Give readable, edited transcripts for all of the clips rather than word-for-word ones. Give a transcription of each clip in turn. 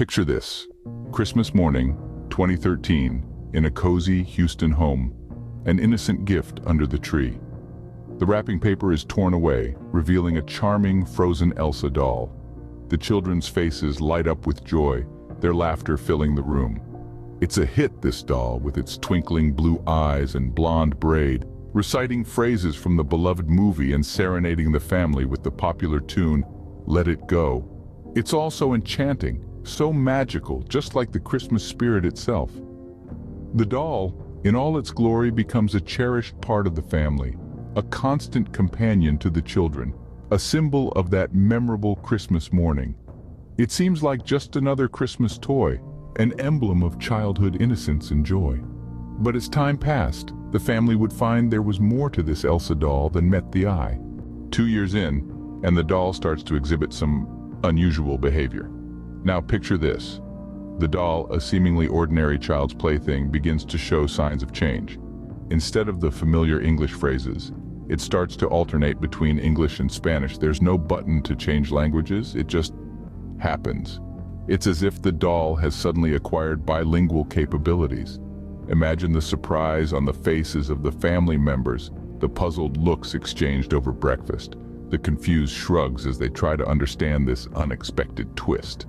Picture this: Christmas morning, 2013, in a cozy Houston home, an innocent gift under the tree. The wrapping paper is torn away, revealing a charming frozen Elsa doll. The children's faces light up with joy, their laughter filling the room. It's a hit, this doll, with its twinkling blue eyes and blonde braid, reciting phrases from the beloved movie and serenading the family with the popular tune, "Let It Go." It's all so enchanting, so magical, just like the Christmas spirit itself. The doll, in all its glory, becomes a cherished part of the family, a constant companion to the children, a symbol of that memorable Christmas morning. It seems like just another Christmas toy, an emblem of childhood innocence and joy. But as time passed, the family would find there was more to this Elsa doll than met the eye. 2 years in, and the doll starts to exhibit some unusual behavior. Now picture this. The doll, a seemingly ordinary child's plaything, begins to show signs of change. Instead of the familiar English phrases, it starts to alternate between English and Spanish. There's no button to change languages, it just happens. It's as if the doll has suddenly acquired bilingual capabilities. Imagine the surprise on the faces of the family members, the puzzled looks exchanged over breakfast, the confused shrugs as they try to understand this unexpected twist.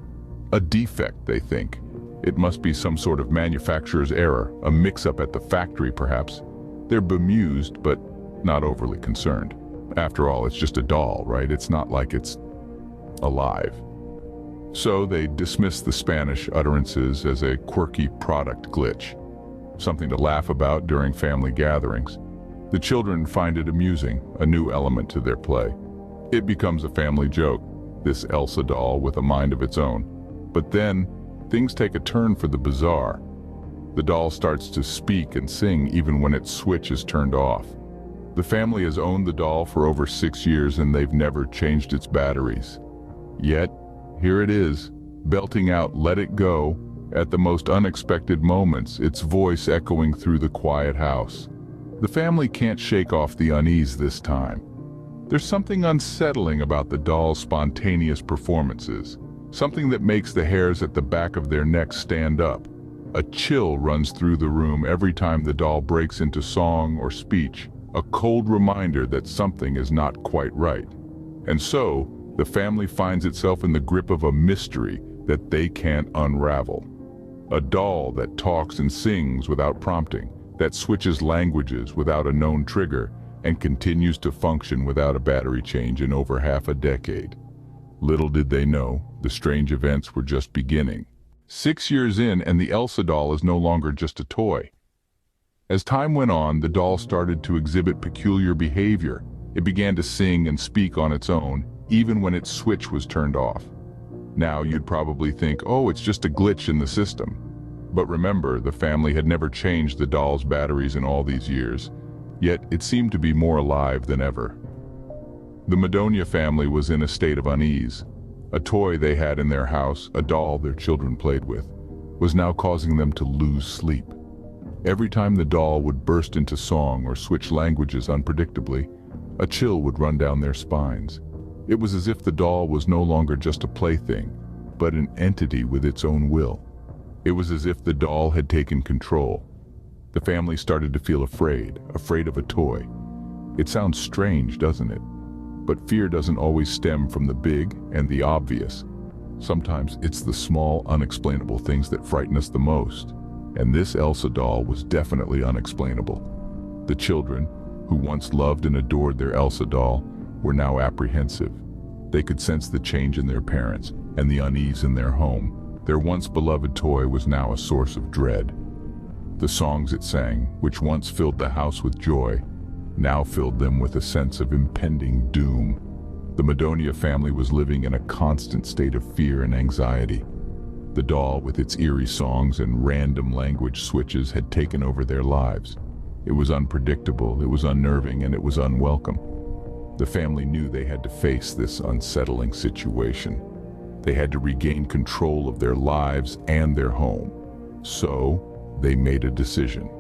A defect, they think. It must be some sort of manufacturer's error, a mix-up at the factory perhaps. They're bemused, but not overly concerned. After all, it's just a doll, right? It's not like it's alive. So they dismiss the Spanish utterances as a quirky product glitch, something to laugh about during family gatherings. The children find it amusing, a new element to their play. It becomes a family joke, this Elsa doll with a mind of its own. But then, things take a turn for the bizarre. The doll starts to speak and sing even when its switch is turned off. The family has owned the doll for over 6 years and they've never changed its batteries. Yet, here it is, belting out "Let It Go" at the most unexpected moments, its voice echoing through the quiet house. The family can't shake off the unease this time. There's something unsettling about the doll's spontaneous performances, something that makes the hairs at the back of their necks stand up. A chill runs through the room every time the doll breaks into song or speech, a cold reminder that something is not quite right. And so, the family finds itself in the grip of a mystery that they can't unravel. A doll that talks and sings without prompting, that switches languages without a known trigger, and continues to function without a battery change in over half a decade. Little did they know, the strange events were just beginning. 6 years in, and the Elsa doll is no longer just a toy. As time went on, the doll started to exhibit peculiar behavior. It began to sing and speak on its own, even when its switch was turned off. Now you'd probably think, oh, it's just a glitch in the system. But remember, the family had never changed the doll's batteries in all these years, yet it seemed to be more alive than ever. The Madonia family was in a state of unease. A toy they had in their house, a doll their children played with, was now causing them to lose sleep. Every time the doll would burst into song or switch languages unpredictably, a chill would run down their spines. It was as if the doll was no longer just a plaything, but an entity with its own will. It was as if the doll had taken control. The family started to feel afraid of a toy. It sounds strange, doesn't it? But fear doesn't always stem from the big and the obvious. Sometimes it's the small, unexplainable things that frighten us the most. And this Elsa doll was definitely unexplainable. The children, who once loved and adored their Elsa doll, were now apprehensive. They could sense the change in their parents and the unease in their home. Their once beloved toy was now a source of dread. The songs it sang, which once filled the house with joy, now filled them with a sense of impending doom. The Madonia family was living in a constant state of fear and anxiety. The doll, with its eerie songs and random language switches, had taken over their lives. It was unpredictable, it was unnerving, and it was unwelcome. The family knew they had to face this unsettling situation. They had to regain control of their lives and their home. So, they made a decision.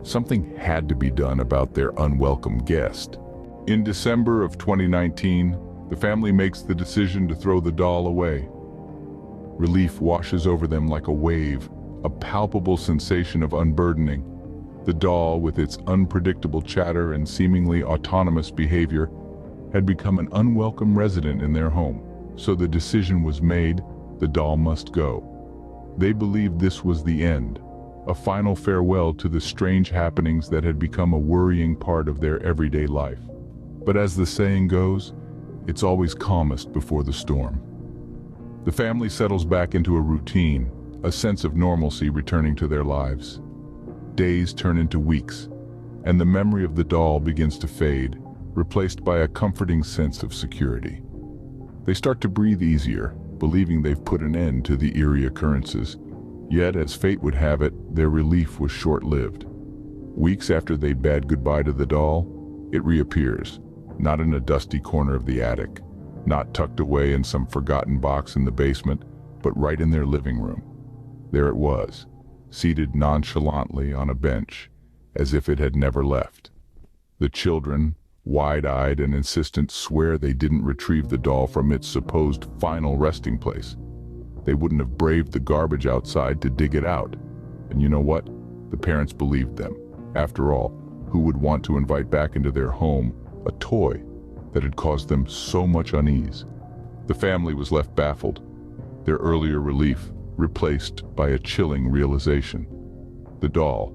Something had to be done about their unwelcome guest. In December of 2019, the family makes the decision to throw the doll away. Relief washes over them like a wave, a palpable sensation of unburdening. The doll, with its unpredictable chatter and seemingly autonomous behavior, had become an unwelcome resident in their home. So the decision was made, the doll must go. They believed this was the end, a final farewell to the strange happenings that had become a worrying part of their everyday life. But as the saying goes, it's always calmest before the storm. The family settles back into a routine, a sense of normalcy returning to their lives. Days turn into weeks, and the memory of the doll begins to fade, replaced by a comforting sense of security. They start to breathe easier, believing they've put an end to the eerie occurrences. Yet, as fate would have it, their relief was short-lived. Weeks after they bade goodbye to the doll, it reappears, not in a dusty corner of the attic, not tucked away in some forgotten box in the basement, but right in their living room. There it was, seated nonchalantly on a bench, as if it had never left. The children, wide-eyed and insistent, swear they didn't retrieve the doll from its supposed final resting place. They wouldn't have braved the garbage outside to dig it out. And you know what? The parents believed them. After all, who would want to invite back into their home a toy that had caused them so much unease? The family was left baffled, their earlier relief replaced by a chilling realization. The doll,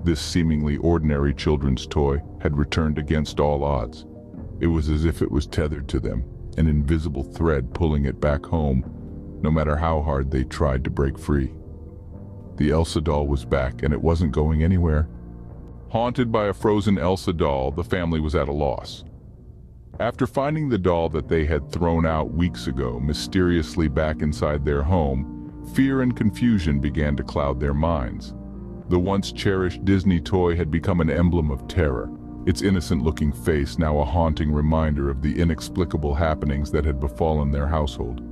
this seemingly ordinary children's toy, had returned against all odds. It was as if it was tethered to them, an invisible thread pulling it back home, no matter how hard they tried to break free. The Elsa doll was back, and it wasn't going anywhere. Haunted by a frozen Elsa doll, the family was at a loss. After finding the doll that they had thrown out weeks ago mysteriously back inside their home, fear and confusion began to cloud their minds. The once cherished Disney toy had become an emblem of terror, its innocent-looking face now a haunting reminder of the inexplicable happenings that had befallen their household.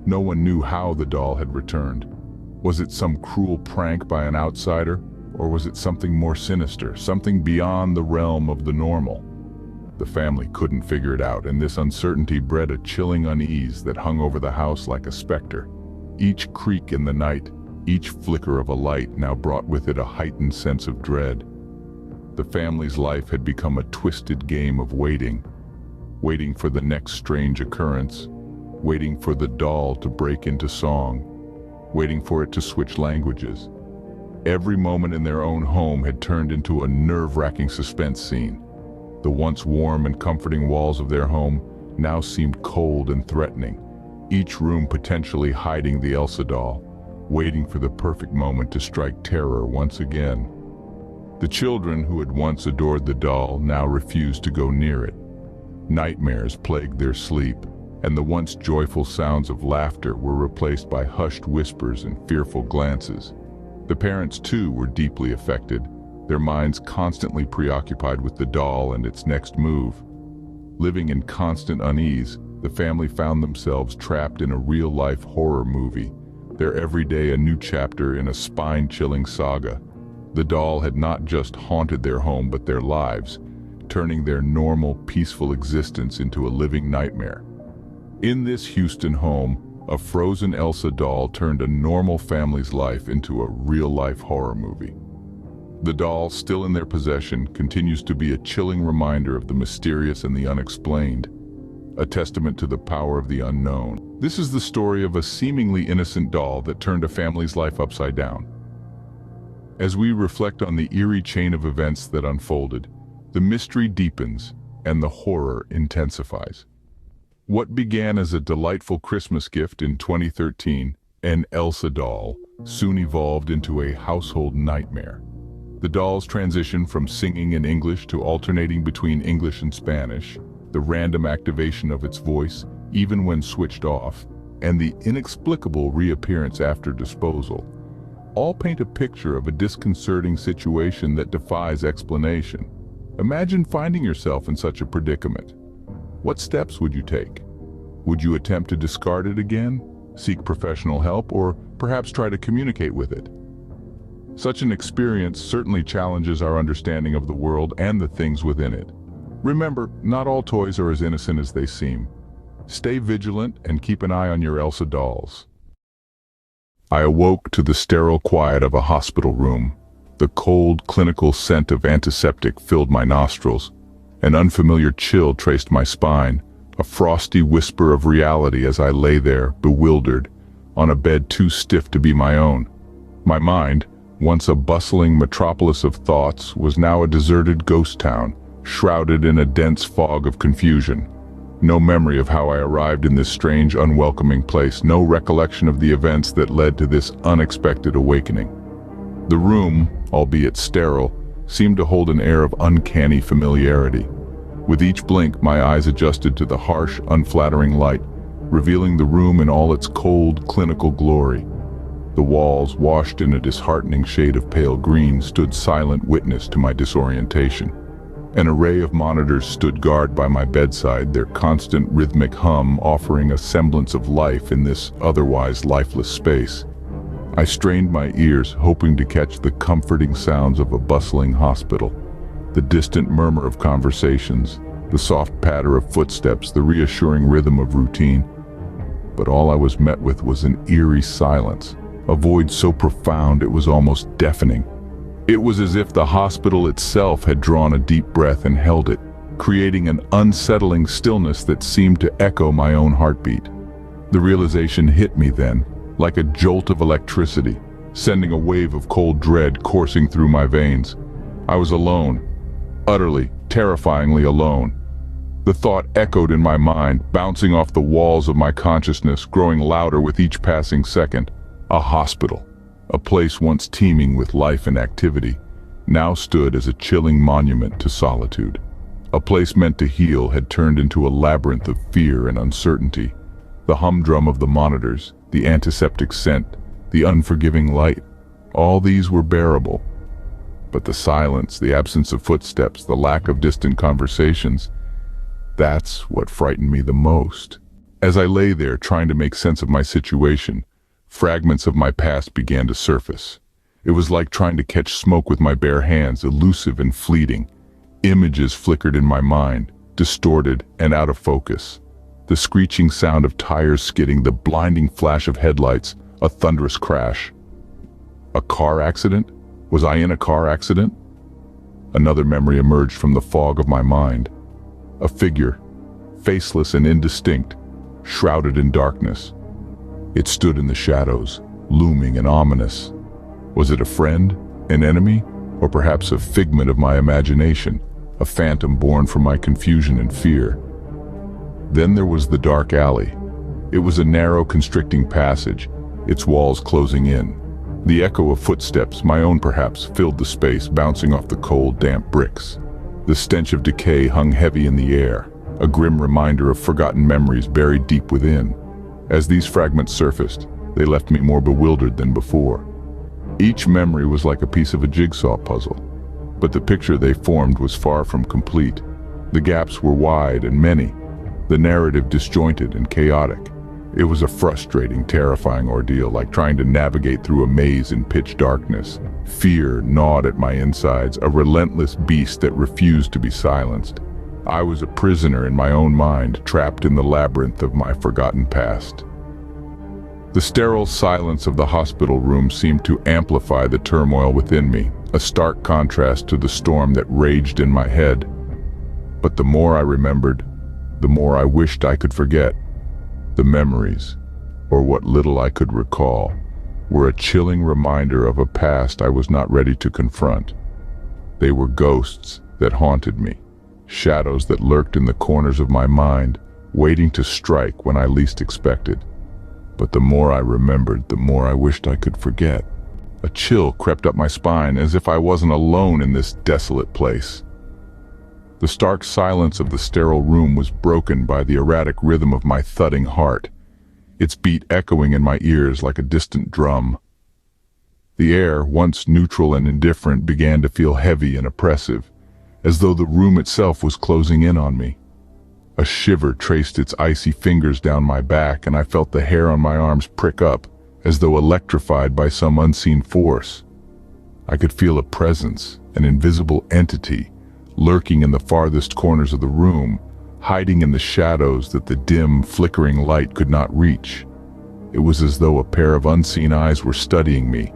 No one knew how the doll had returned. Was it some cruel prank by an outsider, or was it something more sinister, something beyond the realm of the normal? The family couldn't figure it out, and this uncertainty bred a chilling unease that hung over the house like a specter. Each creak in the night, each flicker of a light now brought with it a heightened sense of dread. The family's life had become a twisted game of waiting for the next strange occurrence, waiting for the doll to break into song, waiting for it to switch languages. Every moment in their own home had turned into a nerve-wracking suspense scene. The once warm and comforting walls of their home now seemed cold and threatening, each room potentially hiding the Elsa doll, waiting for the perfect moment to strike terror once again. The children who had once adored the doll now refused to go near it. Nightmares plagued their sleep, and the once joyful sounds of laughter were replaced by hushed whispers and fearful glances. The parents, too, were deeply affected, their minds constantly preoccupied with the doll and its next move. Living in constant unease, the family found themselves trapped in a real-life horror movie, their everyday a new chapter in a spine-chilling saga. The doll had not just haunted their home but their lives, turning their normal, peaceful existence into a living nightmare. In this Houston home, a frozen Elsa doll turned a normal family's life into a real-life horror movie. The doll, still in their possession, continues to be a chilling reminder of the mysterious and the unexplained, a testament to the power of the unknown. This is the story of a seemingly innocent doll that turned a family's life upside down. As we reflect on the eerie chain of events that unfolded, the mystery deepens and the horror intensifies. What began as a delightful Christmas gift in 2013, an Elsa doll, soon evolved into a household nightmare. The doll's transition from singing in English to alternating between English and Spanish, the random activation of its voice, even when switched off, and the inexplicable reappearance after disposal, all paint a picture of a disconcerting situation that defies explanation. Imagine finding yourself in such a predicament. What steps would you take? Would you attempt to discard it again, seek professional help, or perhaps try to communicate with it? Such an experience certainly challenges our understanding of the world and the things within it. Remember, not all toys are as innocent as they seem. Stay vigilant and keep an eye on your Elsa dolls. I awoke to the sterile quiet of a hospital room. The cold, clinical scent of antiseptic filled my nostrils. An unfamiliar chill traced my spine, a frosty whisper of reality as I lay there, bewildered, on a bed too stiff to be my own. My mind, once a bustling metropolis of thoughts, was now a deserted ghost town, shrouded in a dense fog of confusion. No memory of how I arrived in this strange, unwelcoming place, no recollection of the events that led to this unexpected awakening. The room, albeit sterile, seemed to hold an air of uncanny familiarity. With each blink, my eyes adjusted to the harsh, unflattering light, revealing the room in all its cold, clinical glory. The walls, washed in a disheartening shade of pale green, stood silent witness to my disorientation. An array of monitors stood guard by my bedside, their constant rhythmic hum offering a semblance of life in this otherwise lifeless space. I strained my ears, hoping to catch the comforting sounds of a bustling hospital, the distant murmur of conversations, the soft patter of footsteps, the reassuring rhythm of routine. But all I was met with was an eerie silence, a void so profound it was almost deafening. It was as if the hospital itself had drawn a deep breath and held it, creating an unsettling stillness that seemed to echo my own heartbeat. The realization hit me then, like a jolt of electricity, sending a wave of cold dread coursing through my veins. I was alone, utterly, terrifyingly alone. The thought echoed in my mind, bouncing off the walls of my consciousness, growing louder with each passing second. A hospital, a place once teeming with life and activity, now stood as a chilling monument to solitude. A place meant to heal had turned into a labyrinth of fear and uncertainty. The humdrum of the monitors, the antiseptic scent, the unforgiving light, all these were bearable. But the silence, the absence of footsteps, the lack of distant conversations, that's what frightened me the most. As I lay there trying to make sense of my situation, fragments of my past began to surface. It was like trying to catch smoke with my bare hands, elusive and fleeting. Images flickered in my mind, distorted and out of focus. The screeching sound of tires skidding, the blinding flash of headlights, a thunderous crash. A car accident? Was I in a car accident? Another memory emerged from the fog of my mind. A figure, faceless and indistinct, shrouded in darkness. It stood in the shadows, looming and ominous. Was it a friend, an enemy, or perhaps a figment of my imagination, a phantom born from my confusion and fear? Then there was the dark alley. It was a narrow, constricting passage, its walls closing in. The echo of footsteps, my own perhaps, filled the space, bouncing off the cold, damp bricks. The stench of decay hung heavy in the air, a grim reminder of forgotten memories buried deep within. As these fragments surfaced, they left me more bewildered than before. Each memory was like a piece of a jigsaw puzzle, but the picture they formed was far from complete. The gaps were wide and many, the narrative disjointed and chaotic. It was a frustrating, terrifying ordeal, like trying to navigate through a maze in pitch darkness. Fear gnawed at my insides, a relentless beast that refused to be silenced. I was a prisoner in my own mind, trapped in the labyrinth of my forgotten past. The sterile silence of the hospital room seemed to amplify the turmoil within me, a stark contrast to the storm that raged in my head. But the more I remembered, the more I wished I could forget. The memories, or what little I could recall, were a chilling reminder of a past I was not ready to confront. They were ghosts that haunted me, shadows that lurked in the corners of my mind, waiting to strike when I least expected. But the more I remembered, the more I wished I could forget. A chill crept up my spine, as if I wasn't alone in this desolate place. The stark silence of the sterile room was broken by the erratic rhythm of my thudding heart, its beat echoing in my ears like a distant drum. The air, once neutral and indifferent, began to feel heavy and oppressive, as though the room itself was closing in on me. A shiver traced its icy fingers down my back, and I felt the hair on my arms prick up, as though electrified by some unseen force. I could feel a presence, an invisible entity, lurking in the farthest corners of the room, hiding in the shadows that the dim, flickering light could not reach. It was as though a pair of unseen eyes were studying me,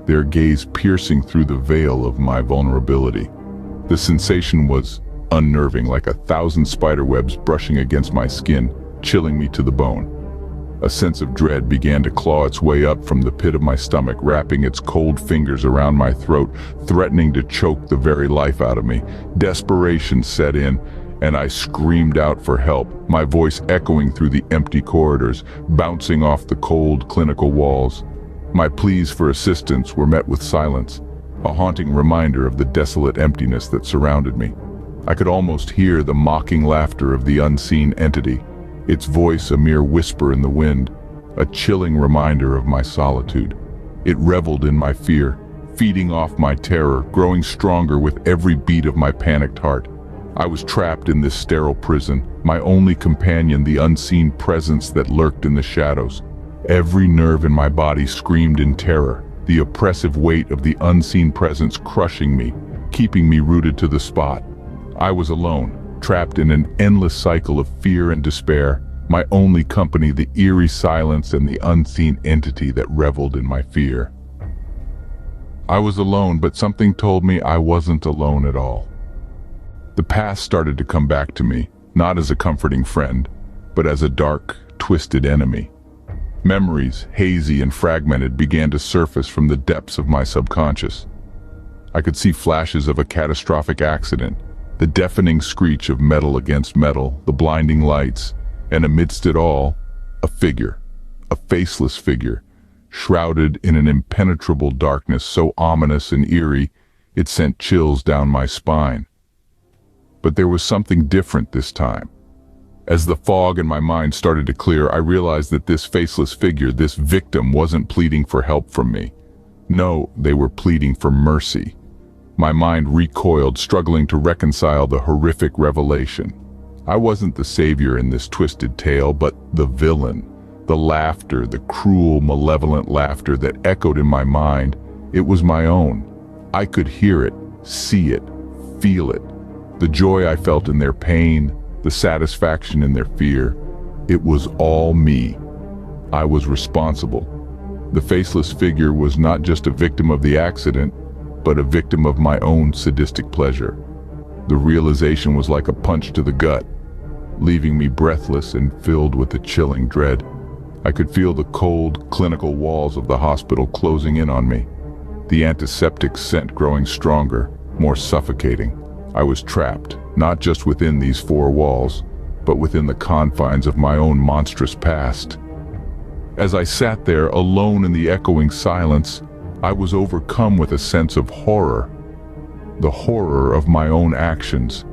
their gaze piercing through the veil of my vulnerability. The sensation was unnerving, like 1,000 spiderwebs brushing against my skin, chilling me to the bone. A sense of dread began to claw its way up from the pit of my stomach, wrapping its cold fingers around my throat, threatening to choke the very life out of me. Desperation set in, and I screamed out for help, my voice echoing through the empty corridors, bouncing off the cold, clinical walls. My pleas for assistance were met with silence, a haunting reminder of the desolate emptiness that surrounded me. I could almost hear the mocking laughter of the unseen entity, its voice a mere whisper in the wind, a chilling reminder of my solitude. It reveled in my fear, feeding off my terror, growing stronger with every beat of my panicked heart. I was trapped in this sterile prison, my only companion the unseen presence that lurked in the shadows. Every nerve in my body screamed in terror, the oppressive weight of the unseen presence crushing me, keeping me rooted to the spot. I was alone, trapped in an endless cycle of fear and despair, my only company the eerie silence and the unseen entity that reveled in my fear. I was alone, but something told me I wasn't alone at all. The past started to come back to me, not as a comforting friend, but as a dark, twisted enemy. Memories, hazy and fragmented, began to surface from the depths of my subconscious. I could see flashes of a catastrophic accident, the deafening screech of metal against metal, the blinding lights, and amidst it all, a figure, a faceless figure, shrouded in an impenetrable darkness so ominous and eerie, it sent chills down my spine. But there was something different this time. As the fog in my mind started to clear, I realized that this faceless figure, this victim, wasn't pleading for help from me. No, they were pleading for mercy. My mind recoiled, struggling to reconcile the horrific revelation. I wasn't the savior in this twisted tale, but the villain. The laughter, the cruel, malevolent laughter that echoed in my mind, it was my own. I could hear it, see it, feel it. The joy I felt in their pain, the satisfaction in their fear, it was all me. I was responsible. The faceless figure was not just a victim of the accident, but a victim of my own sadistic pleasure. The realization was like a punch to the gut, leaving me breathless and filled with a chilling dread. I could feel the cold, clinical walls of the hospital closing in on me, the antiseptic scent growing stronger, more suffocating. I was trapped, not just within these four walls, but within the confines of my own monstrous past. As I sat there, alone in the echoing silence, I was overcome with a sense of horror. The horror of my own actions,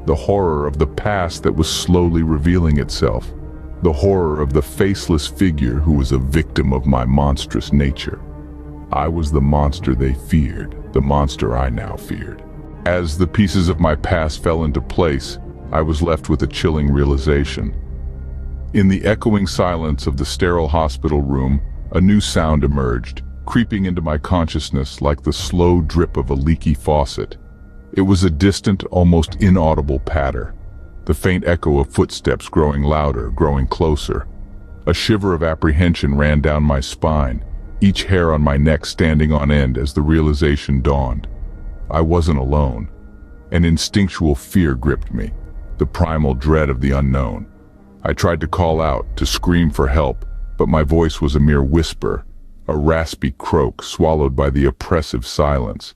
the horror of the past that was slowly revealing itself, the horror of the faceless figure who was a victim of my monstrous nature. I was the monster they feared, the monster I now feared. As the pieces of my past fell into place, I was left with a chilling realization. In the echoing silence of the sterile hospital room, a new sound emerged, creeping into my consciousness like the slow drip of a leaky faucet. It was a distant, almost inaudible patter, the faint echo of footsteps growing louder, growing closer. A shiver of apprehension ran down my spine, each hair on my neck standing on end as the realization dawned. I wasn't alone. An instinctual fear gripped me, the primal dread of the unknown. I tried to call out, to scream for help, but my voice was a mere whisper, a raspy croak swallowed by the oppressive silence.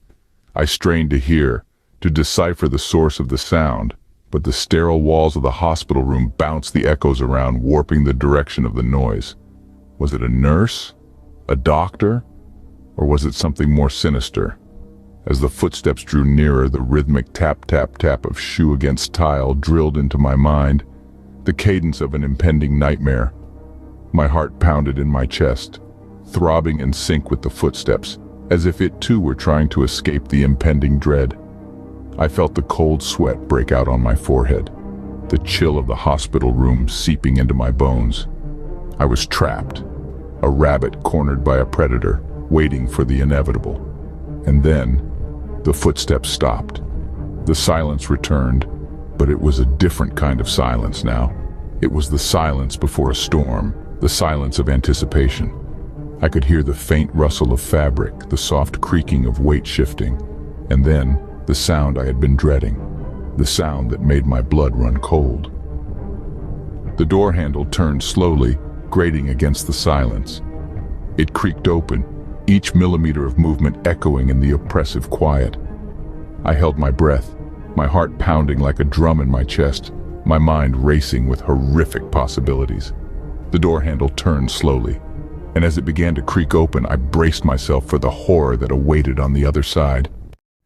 I strained to hear, to decipher the source of the sound, but the sterile walls of the hospital room bounced the echoes around, warping the direction of the noise. Was it a nurse? A doctor? Or was it something more sinister? As the footsteps drew nearer, the rhythmic tap-tap-tap of shoe against tile drilled into my mind, the cadence of an impending nightmare. My heart pounded in my chest, throbbing in sync with the footsteps, as if it too were trying to escape the impending dread. I felt the cold sweat break out on my forehead, the chill of the hospital room seeping into my bones. I was trapped, a rabbit cornered by a predator, waiting for the inevitable. And then, the footsteps stopped. The silence returned, but it was a different kind of silence now. It was the silence before a storm, the silence of anticipation. I could hear the faint rustle of fabric, the soft creaking of weight shifting, and then the sound I had been dreading, the sound that made my blood run cold. The door handle turned slowly, grating against the silence. It creaked open, each millimeter of movement echoing in the oppressive quiet. I held my breath, my heart pounding like a drum in my chest, my mind racing with horrific possibilities. The door handle turned slowly, and as it began to creak open, I braced myself for the horror that awaited on the other side.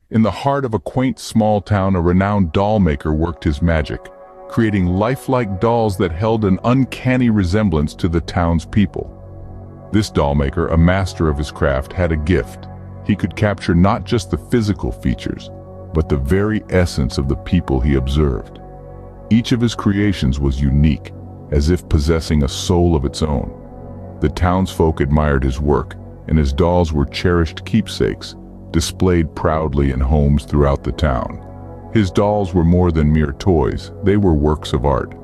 In the heart of a quaint small town, a renowned doll maker worked his magic, creating lifelike dolls that held an uncanny resemblance to the town's people. This doll maker, a master of his craft, had a gift. He could capture not just the physical features, but the very essence of the people he observed. Each of his creations was unique, as if possessing a soul of its own. The townsfolk admired his work, and his dolls were cherished keepsakes, displayed proudly in homes throughout the town. His dolls were more than mere toys, they were works of art.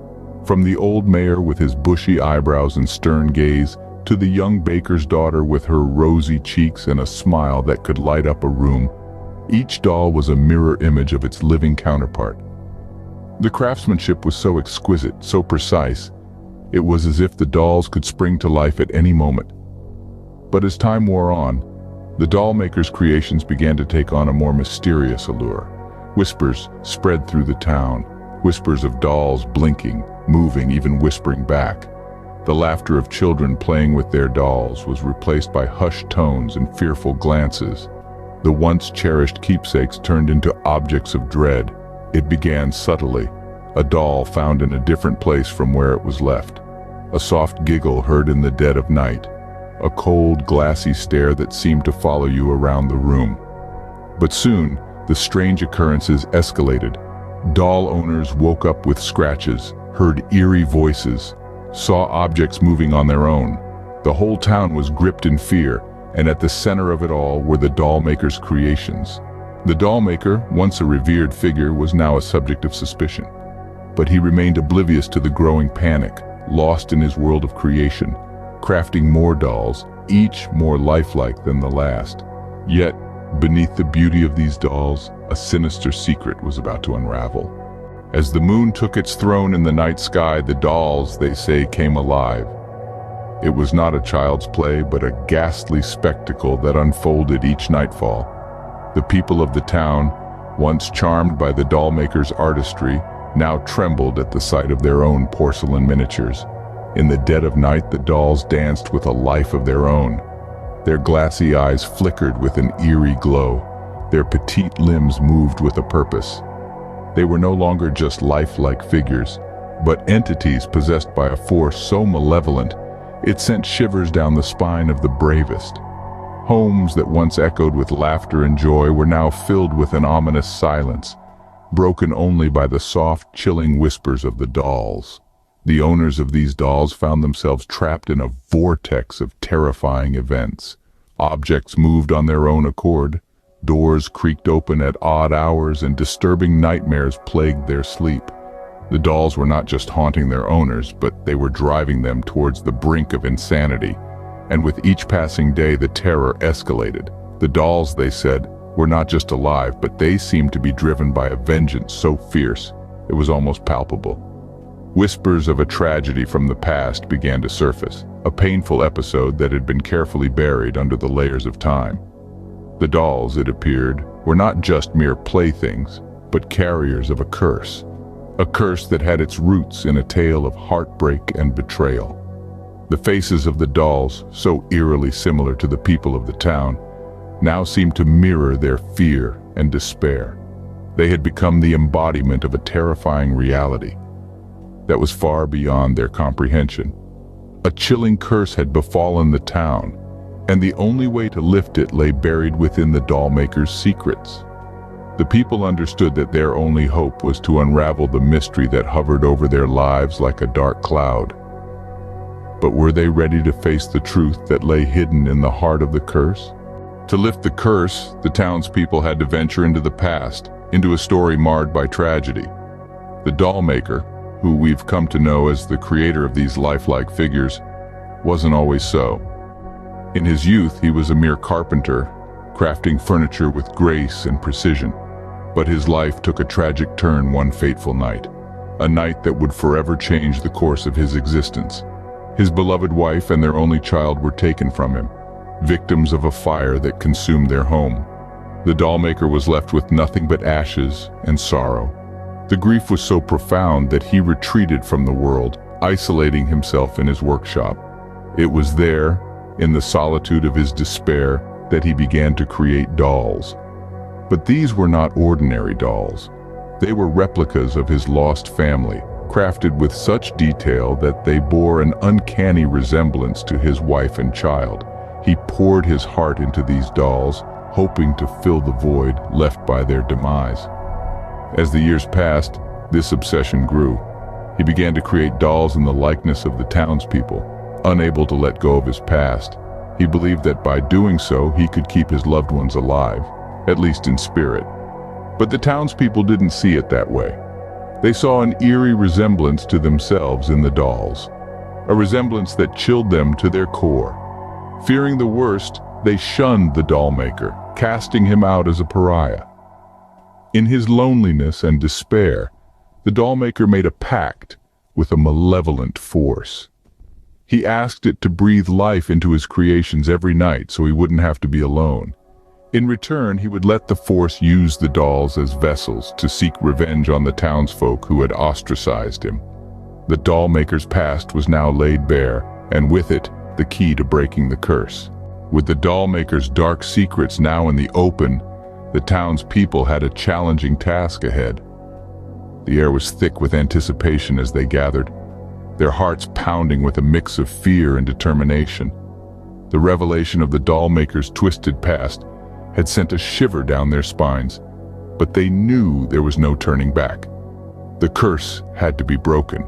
From the old mayor with his bushy eyebrows and stern gaze, to the young baker's daughter with her rosy cheeks and a smile that could light up a room, each doll was a mirror image of its living counterpart. The craftsmanship was so exquisite, so precise, it was as if the dolls could spring to life at any moment. But as time wore on, the doll maker's creations began to take on a more mysterious allure. Whispers spread through the town, whispers of dolls blinking, moving, even whispering back. The laughter of children playing with their dolls was replaced by hushed tones and fearful glances. The once cherished keepsakes turned into objects of dread. It began subtly, a doll found in a different place from where it was left. A soft giggle heard in the dead of night. A cold, glassy stare that seemed to follow you around the room. But soon, the strange occurrences escalated. Doll owners woke up with scratches, heard eerie voices, saw objects moving on their own. The whole town was gripped in fear, and at the center of it all were the doll maker's creations. The doll maker, once a revered figure, was now a subject of suspicion. But he remained oblivious to the growing panic, lost in his world of creation, crafting more dolls, each more lifelike than the last. Yet, beneath the beauty of these dolls, a sinister secret was about to unravel. As the moon took its throne in the night sky, the dolls, they say, came alive. It was not a child's play, but a ghastly spectacle that unfolded each nightfall. The people of the town, once charmed by the doll maker's artistry, now trembled at the sight of their own porcelain miniatures. In the dead of night, the dolls danced with a life of their own. Their glassy eyes flickered with an eerie glow. Their petite limbs moved with a purpose. They were no longer just lifelike figures, but entities possessed by a force so malevolent it sent shivers down the spine of the bravest. Homes that once echoed with laughter and joy were now filled with an ominous silence, broken only by the soft, chilling whispers of the dolls. The owners of these dolls found themselves trapped in a vortex of terrifying events. Objects moved on their own accord, doors creaked open at odd hours, and disturbing nightmares plagued their sleep. The dolls were not just haunting their owners, but they were driving them towards the brink of insanity. And with each passing day, the terror escalated. The dolls, they said, were not just alive, but they seemed to be driven by a vengeance so fierce, it was almost palpable. Whispers of a tragedy from the past began to surface, a painful episode that had been carefully buried under the layers of time. The dolls, it appeared, were not just mere playthings, but carriers of a curse that had its roots in a tale of heartbreak and betrayal. The faces of the dolls, so eerily similar to the people of the town, now seemed to mirror their fear and despair. They had become the embodiment of a terrifying reality that was far beyond their comprehension. A chilling curse had befallen the town, and the only way to lift it lay buried within the doll maker's secrets. The people understood that their only hope was to unravel the mystery that hovered over their lives like a dark cloud. But were they ready to face the truth that lay hidden in the heart of the curse? To lift the curse, the townspeople had to venture into the past, into a story marred by tragedy. The doll maker, who we've come to know as the creator of these lifelike figures, wasn't always so. In his youth, he was a mere carpenter, crafting furniture with grace and precision. But his life took a tragic turn one fateful night, a night that would forever change the course of his existence. His beloved wife and their only child were taken from him, victims of a fire that consumed their home. The doll maker was left with nothing but ashes and sorrow. The grief was so profound that he retreated from the world, isolating himself in his workshop. It was there, in the solitude of his despair, that he began to create dolls. But these were not ordinary dolls. They were replicas of his lost family, crafted with such detail that they bore an uncanny resemblance to his wife and child. He poured his heart into these dolls, hoping to fill the void left by their demise. As the years passed, this obsession grew. He began to create dolls in the likeness of the townspeople, unable to let go of his past. He believed that by doing so, he could keep his loved ones alive, at least in spirit. But the townspeople didn't see it that way. They saw an eerie resemblance to themselves in the dolls, a resemblance that chilled them to their core. Fearing the worst, they shunned the doll maker, casting him out as a pariah. In his loneliness and despair, the doll maker made a pact with a malevolent force. He asked it to breathe life into his creations every night so he wouldn't have to be alone. In return, he would let the force use the dolls as vessels to seek revenge on the townsfolk who had ostracized him. The doll maker's past was now laid bare, and with it, the key to breaking the curse. With the doll maker's dark secrets now in the open, the townspeople had a challenging task ahead. The air was thick with anticipation as they gathered, their hearts pounding with a mix of fear and determination. The revelation of the doll maker's twisted past had sent a shiver down their spines, but they knew there was no turning back. The curse had to be broken.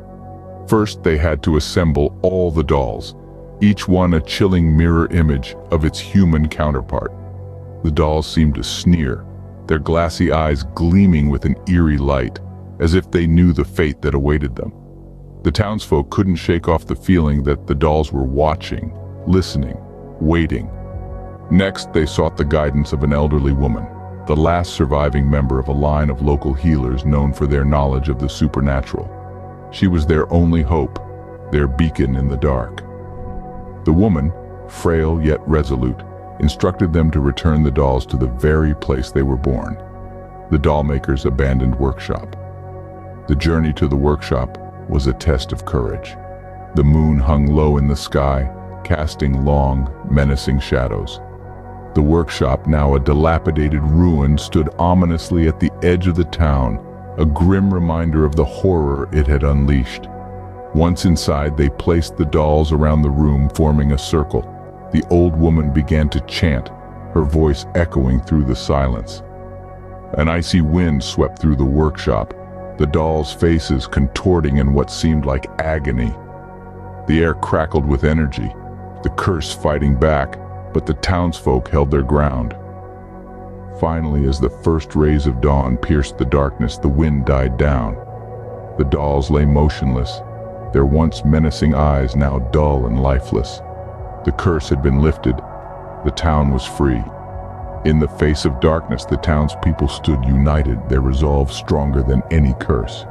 First, they had to assemble all the dolls, each one a chilling mirror image of its human counterpart. The dolls seemed to sneer, their glassy eyes gleaming with an eerie light, as if they knew the fate that awaited them. The townsfolk couldn't shake off the feeling that the dolls were watching, listening, waiting. Next, they sought the guidance of an elderly woman, the last surviving member of a line of local healers known for their knowledge of the supernatural. She was their only hope, their beacon in the dark. The woman, frail yet resolute, instructed them to return the dolls to the very place they were born, the doll maker's abandoned workshop. The journey to the workshop was a test of courage. The moon hung low in the sky, casting long, menacing shadows. The workshop, now a dilapidated ruin, stood ominously at the edge of the town, a grim reminder of the horror it had unleashed. Once inside, they placed the dolls around the room, forming a circle. The old woman began to chant, her voice echoing through the silence. An icy wind swept through the workshop, the dolls' faces contorting in what seemed like agony. The air crackled with energy, the curse fighting back, but the townsfolk held their ground. Finally, as the first rays of dawn pierced the darkness, the wind died down. The dolls lay motionless, their once menacing eyes now dull and lifeless. The curse had been lifted. The town was free. In the face of darkness, the townspeople stood united, their resolve stronger than any curse.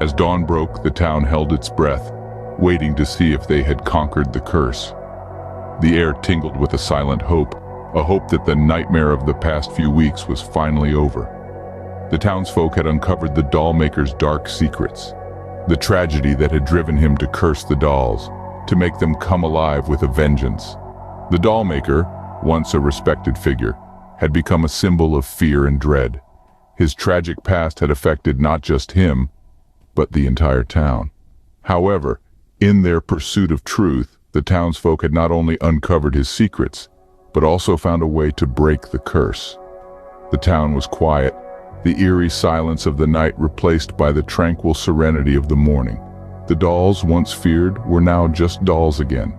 As dawn broke, the town held its breath, waiting to see if they had conquered the curse. The air tingled with a silent hope, a hope that the nightmare of the past few weeks was finally over. The townsfolk had uncovered the doll maker's dark secrets, the tragedy that had driven him to curse the dolls, to make them come alive with a vengeance. The doll maker, once a respected figure, had become a symbol of fear and dread. His tragic past had affected not just him, but the entire town. However, in their pursuit of truth, the townsfolk had not only uncovered his secrets, but also found a way to break the curse. The town was quiet, the eerie silence of the night replaced by the tranquil serenity of the morning. The dolls, once feared, were now just dolls again.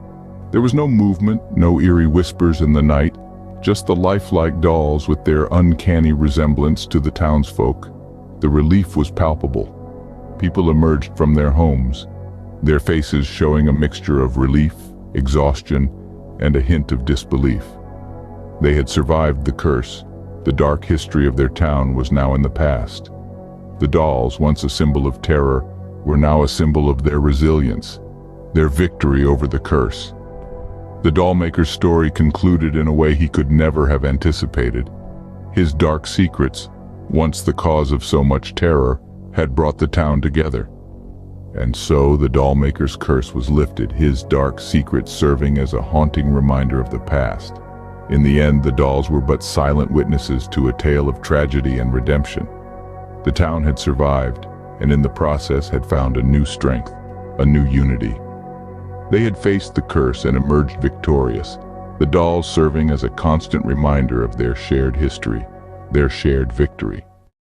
There was no movement, no eerie whispers in the night, just the lifelike dolls with their uncanny resemblance to the townsfolk. The relief was palpable. People emerged from their homes, their faces showing a mixture of relief, exhaustion, and a hint of disbelief. They had survived the curse. The dark history of their town was now in the past. The dolls, once a symbol of terror, were now a symbol of their resilience, their victory over the curse. The dollmaker's story concluded in a way he could never have anticipated. His dark secrets, once the cause of so much terror, had brought the town together. And so the dollmaker's curse was lifted, his dark secrets serving as a haunting reminder of the past. In the end, the dolls were but silent witnesses to a tale of tragedy and redemption. The town had survived, and in the process had found a new strength, a new unity. They had faced the curse and emerged victorious, the dolls serving as a constant reminder of their shared history, their shared victory.